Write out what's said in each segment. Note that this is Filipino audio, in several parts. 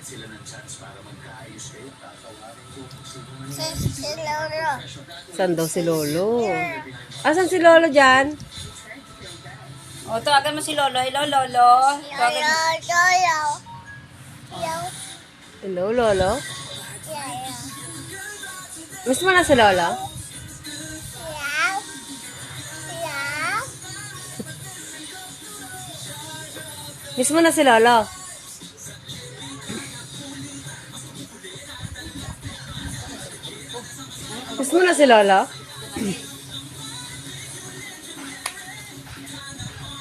Si Lolo. Saan daw si Lolo? Asan si Lolo dyan? O, tawagan mo si Lolo. Hello, Lolo. Tawagan mo. Lolo. Lolo. Hello, Lolo? Lolo. Miss mo na si Lolo? Lolo. Lolo. Miss mo na si Lolo? Miss mo na si Lolo?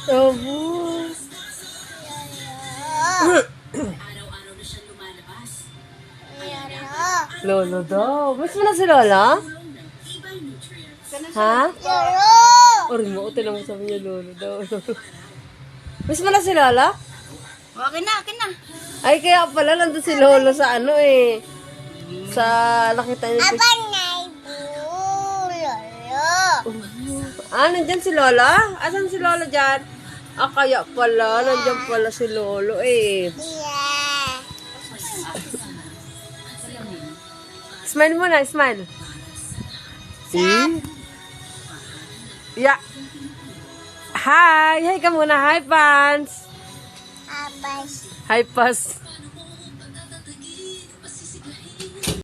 Obo. Lolo daw. Miss mo na si Lola? Ha? Lolo. Orin mo, tinan mo sabi niya Lolo daw. Miss mo na si Lola? Okay na, okay na. Ay, kaya pala nandun si Lolo sa ano eh. Sa nakita niyo. Abang na Lolo. Ah, nandyan si Lola? Asan si Lola dyan? Ah, kaya pala. Nandyan pala si Lolo eh. Yeah. Smile muna, smile. See? Yeah. Hi! Hi ka muna. Hi, Pans! Abang. Hi, Pas.